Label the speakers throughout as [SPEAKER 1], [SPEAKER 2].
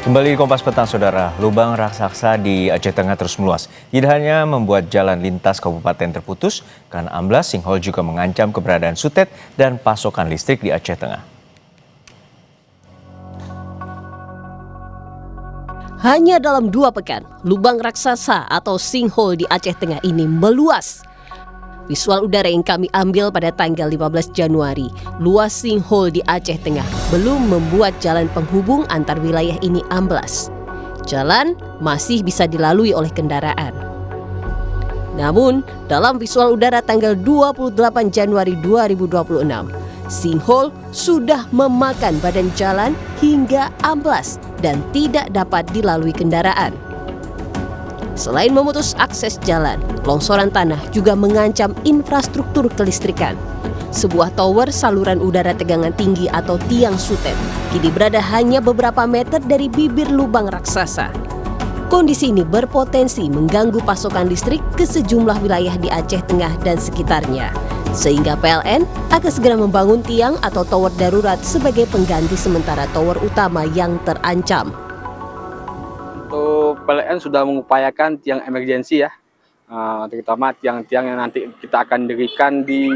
[SPEAKER 1] Kembali di Kompas Petang, Saudara. Lubang raksasa di Aceh Tengah terus meluas. Tidak hanya membuat jalan lintas kabupaten terputus, karena amblas, sinkhole juga mengancam keberadaan sutet dan pasokan listrik di Aceh Tengah.
[SPEAKER 2] Hanya dalam 2 pekan, lubang raksasa atau sinkhole di Aceh Tengah ini meluas. Visual udara yang kami ambil pada tanggal 15 Januari, luas sinkhole di Aceh Tengah belum membuat jalan penghubung antar wilayah ini amblas. Jalan masih bisa dilalui oleh kendaraan. Namun, dalam visual udara tanggal 28 Januari 2026, sinkhole sudah memakan badan jalan hingga amblas dan tidak dapat dilalui kendaraan. Selain memutus akses jalan, longsoran tanah juga mengancam infrastruktur kelistrikan. Sebuah tower saluran udara tegangan tinggi atau tiang sutet kini berada hanya beberapa meter dari bibir lubang raksasa. Kondisi ini berpotensi mengganggu pasokan listrik ke sejumlah wilayah di Aceh Tengah dan sekitarnya, sehingga PLN akan segera membangun tiang atau tower darurat sebagai pengganti sementara tower utama yang terancam.
[SPEAKER 3] Untuk PLN sudah mengupayakan tiang emergensi ya, terutama tiang-tiang yang nanti kita akan dirikan di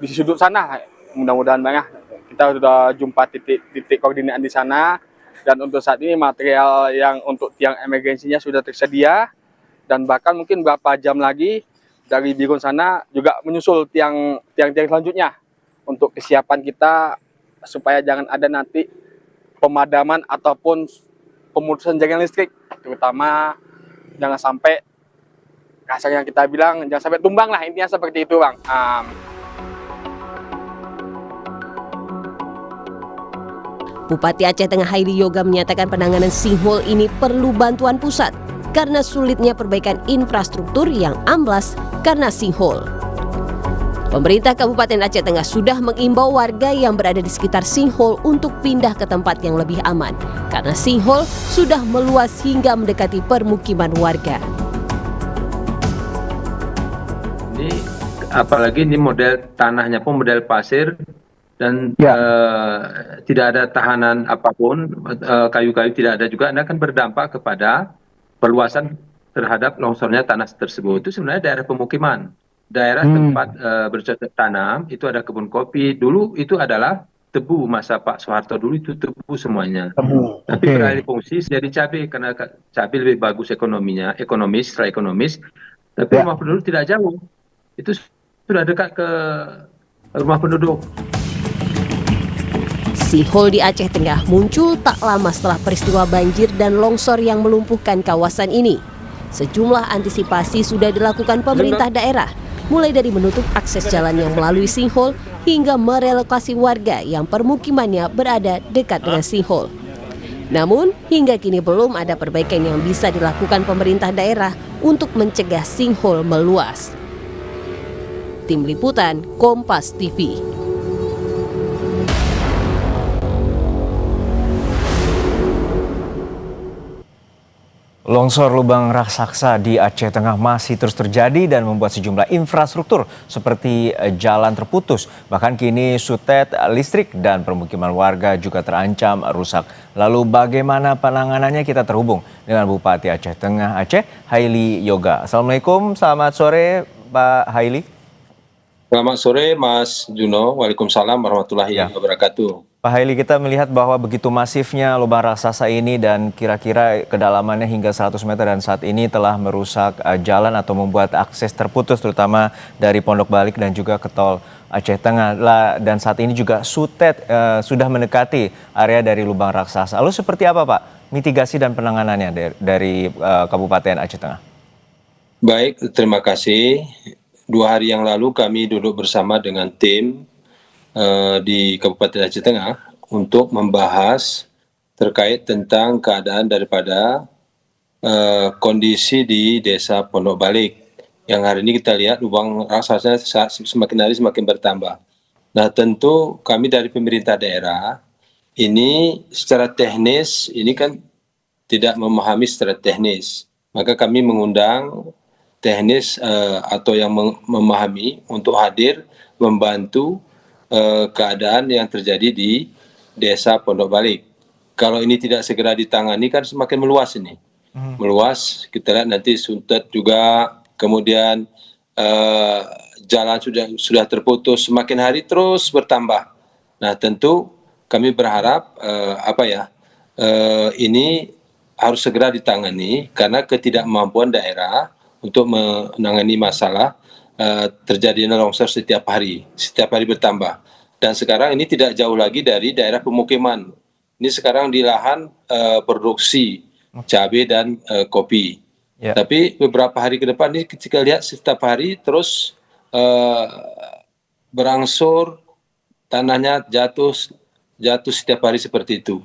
[SPEAKER 3] sudut sana. Mudah-mudahan banyak kita sudah jumpa titik koordinat di sana, dan untuk saat ini material yang untuk tiang emergensinya sudah tersedia, dan bahkan mungkin beberapa jam lagi dari Birun sana juga menyusul tiang-tiang selanjutnya untuk kesiapan kita supaya jangan ada nanti pemadaman ataupun pemutusan jaringan listrik, terutama jangan sampai kasar yang kita bilang, jangan sampai tumbang lah, intinya seperti itu, Bang.
[SPEAKER 2] Bupati Aceh Tengah Haili Yoga menyatakan penanganan sinkhole ini perlu bantuan pusat karena sulitnya perbaikan infrastruktur yang amblas karena sinkhole. Pemerintah Kabupaten Aceh Tengah sudah mengimbau warga yang berada di sekitar sinkhole untuk pindah ke tempat yang lebih aman karena sinkhole sudah meluas hingga mendekati permukiman warga.
[SPEAKER 4] Ini apalagi ini model tanahnya pun model pasir dan tidak ada tahanan apapun, kayu-kayu tidak ada juga, ini akan berdampak kepada perluasan terhadap longsornya tanah tersebut. Itu sebenarnya daerah pemukiman. Daerah tempat bercocok tanam, itu ada kebun kopi. Dulu itu adalah tebu, masa Pak Soeharto dulu itu tebu semuanya. Tapi beralih fungsi jadi cabai, karena cabai lebih bagus ekonomis, secara ekonomis. Tapi rumah penduduk tidak jauh. Itu sudah dekat ke rumah penduduk.
[SPEAKER 2] Sinkhole di Aceh Tengah muncul tak lama setelah peristiwa banjir dan longsor yang melumpuhkan kawasan ini. Sejumlah antisipasi sudah dilakukan pemerintah daerah, mulai dari menutup akses jalan yang melalui sinkhole hingga merelokasi warga yang permukimannya berada dekat dengan sinkhole. Namun, hingga kini belum ada perbaikan yang bisa dilakukan pemerintah daerah untuk mencegah sinkhole meluas. Tim Liputan Kompas TV.
[SPEAKER 1] Longsor lubang raksasa di Aceh Tengah masih terus terjadi dan membuat sejumlah infrastruktur seperti jalan terputus. Bahkan kini sutet listrik dan permukiman warga juga terancam rusak. Lalu bagaimana penanganannya? Kita terhubung dengan Bupati Aceh Tengah Aceh, Haili Yoga. Assalamualaikum, selamat sore Pak Haili.
[SPEAKER 5] Selamat sore Mas Juno, waalaikumsalam warahmatullahi wabarakatuh.
[SPEAKER 1] Pak Haili, kita melihat bahwa begitu masifnya lubang raksasa ini dan kira-kira kedalamannya hingga 100 meter dan saat ini telah merusak jalan atau membuat akses terputus terutama dari Pondok Balik dan juga ke tol Aceh Tengah. Dan saat ini juga sutet sudah mendekati area dari lubang raksasa. Lalu seperti apa Pak mitigasi dan penanganannya dari Kabupaten Aceh Tengah?
[SPEAKER 5] Baik, terima kasih. 2 hari yang lalu kami duduk bersama dengan tim di Kabupaten Aceh Tengah untuk membahas terkait tentang keadaan daripada kondisi di Desa Pondok Balik. Yang hari ini kita lihat lubang raksasanya semakin hari semakin bertambah. Nah, tentu kami dari pemerintah daerah ini secara teknis ini kan tidak memahami secara teknis. Maka kami mengundang teknis atau yang memahami untuk hadir membantu keadaan yang terjadi di Desa Pondok Balik. kalau ini tidak segera ditangani kan semakin meluas ini. Meluas, kita lihat nanti Suntet juga, kemudian jalan sudah terputus, semakin hari terus bertambah. Nah tentu kami berharap ini harus segera ditangani karena ketidakmampuan daerah untuk menangani masalah terjadinya longsor setiap hari bertambah. Dan sekarang ini tidak jauh lagi dari daerah pemukiman. Ini sekarang di lahan produksi cabai dan kopi.
[SPEAKER 1] Ya.
[SPEAKER 5] Tapi beberapa hari ke depan ini kita lihat setiap hari terus berangsur tanahnya jatuh setiap hari seperti itu.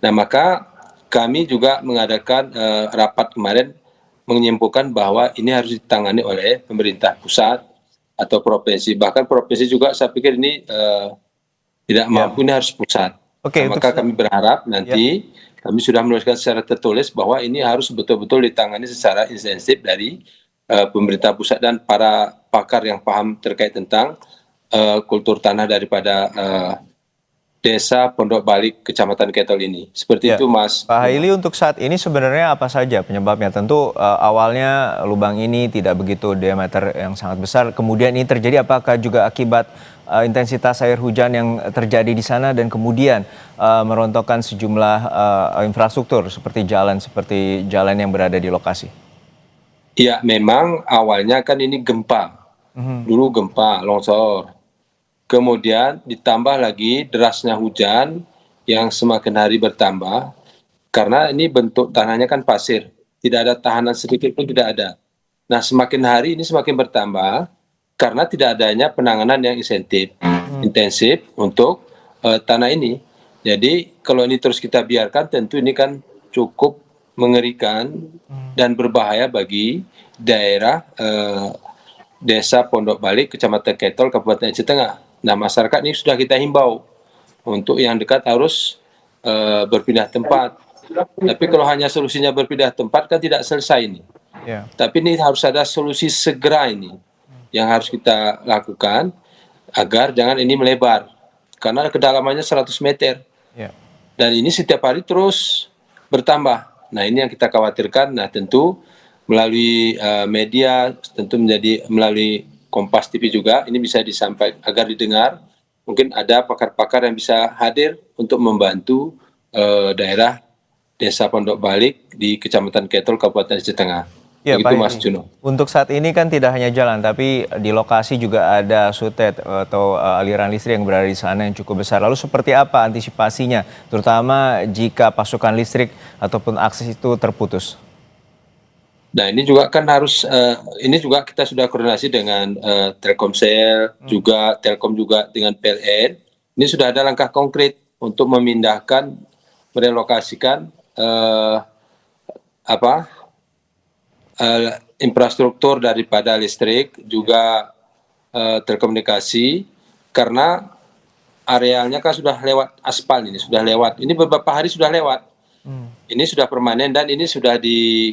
[SPEAKER 5] Nah maka kami juga mengadakan rapat kemarin menyimpulkan bahwa ini harus ditangani oleh pemerintah pusat atau provinsi. Bahkan provinsi juga saya pikir ini tidak mampu, ini harus pusat.
[SPEAKER 1] Oke,
[SPEAKER 5] nah, maka kami berharap nanti kami sudah menuliskan secara tertulis bahwa ini harus betul-betul ditangani secara intensif dari pemerintah pusat dan para pakar yang paham terkait tentang kultur tanah daripada Desa Pondok Balik, Kecamatan Ketol ini. Seperti itu, Mas.
[SPEAKER 1] Pak Haili, untuk saat ini sebenarnya apa saja penyebabnya? Tentu awalnya lubang ini tidak begitu diameter yang sangat besar. Kemudian ini terjadi apakah juga akibat intensitas air hujan yang terjadi di sana dan kemudian merontokkan sejumlah infrastruktur seperti jalan yang berada di lokasi?
[SPEAKER 5] Ya, memang awalnya kan ini gempa. Dulu gempa, longsor. Kemudian ditambah lagi derasnya hujan yang semakin hari bertambah karena ini bentuk tanahnya kan pasir, tidak ada tahanan sedikit pun tidak ada. Nah semakin hari ini semakin bertambah karena tidak adanya penanganan yang intensif untuk tanah ini. Jadi kalau ini terus kita biarkan tentu ini kan cukup mengerikan dan berbahaya bagi daerah Desa Pondok Balik, Kecamatan Ketol, Kabupaten Aceh Tengah. Nah masyarakat ini sudah kita himbau untuk yang dekat harus berpindah tempat. Tapi kalau hanya solusinya berpindah tempat kan tidak selesai ini. Tapi ini harus ada solusi segera ini yang harus kita lakukan agar jangan ini melebar. Karena kedalamannya 100 meter. Dan ini setiap hari terus bertambah. Nah ini yang kita khawatirkan. Nah tentu melalui media, tentu melalui Kompas TV juga ini bisa disampaikan agar didengar. Mungkin ada pakar-pakar yang bisa hadir untuk membantu daerah Desa Pondok Balik di Kecamatan Ketol, Kabupaten Aceh Tengah.
[SPEAKER 1] Ya,
[SPEAKER 5] begitu Mas Juno.
[SPEAKER 1] Untuk saat ini kan tidak hanya jalan, tapi di lokasi juga ada sutet atau aliran listrik yang berada di sana yang cukup besar. Lalu seperti apa antisipasinya, terutama jika pasokan listrik ataupun akses itu terputus?
[SPEAKER 5] Nah ini juga kan harus, ini juga kita sudah koordinasi dengan Telkomsel, juga Telkom juga dengan PLN. Ini sudah ada langkah konkret untuk memindahkan, merelokasikan infrastruktur daripada listrik, juga telekomunikasi, karena arealnya kan sudah lewat aspal ini, ini beberapa hari sudah lewat. Ini sudah permanen dan ini sudah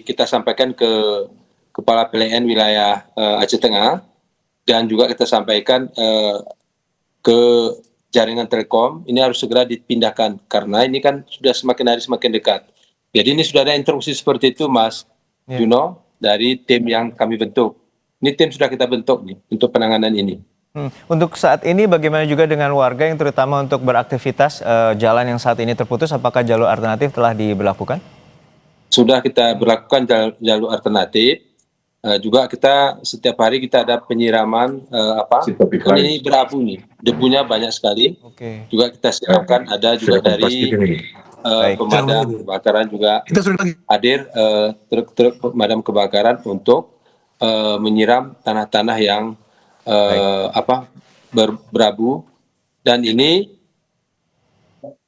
[SPEAKER 5] kita sampaikan ke Kepala PLN wilayah Aceh Tengah dan juga kita sampaikan ke jaringan Telkom, ini harus segera dipindahkan karena ini kan sudah semakin hari semakin dekat. Jadi ini sudah ada instruksi seperti itu Mas Juno dari tim yang kami bentuk. Ini tim sudah kita bentuk nih untuk penanganan ini.
[SPEAKER 1] Untuk saat ini bagaimana juga dengan warga yang terutama untuk beraktivitas jalan yang saat ini terputus, apakah jalur alternatif telah diberlakukan?
[SPEAKER 5] Sudah kita berlakukan jalur alternatif. Juga kita setiap hari kita ada penyiraman ini berabu nih, debunya banyak sekali. Juga kita siapkan ada juga dari pemadam kebakaran juga hadir truk-truk pemadam kebakaran untuk menyiram tanah-tanah yang berabu, dan ini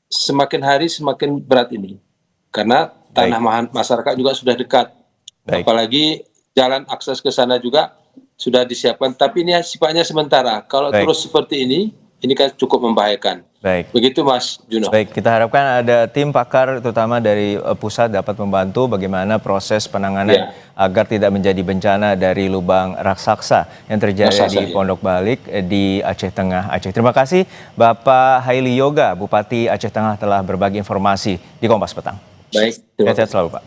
[SPEAKER 5] semakin hari semakin berat ini karena tanah masyarakat juga sudah dekat. Apalagi jalan akses ke sana juga sudah disiapkan, tapi ini sifatnya sementara. Kalau terus seperti ini ini kan cukup membahayakan.
[SPEAKER 1] Baik.
[SPEAKER 5] Begitu Mas Juno.
[SPEAKER 1] Baik, kita harapkan ada tim pakar terutama dari pusat dapat membantu bagaimana proses penanganan agar tidak menjadi bencana dari lubang raksasa yang terjadi di Pondok Balik di Aceh Tengah, Aceh. Terima kasih Bapak Haili Yoga, Bupati Aceh Tengah telah berbagi informasi di Kompas Petang.
[SPEAKER 5] Baik, terima kasih.
[SPEAKER 1] Sehat selalu Pak.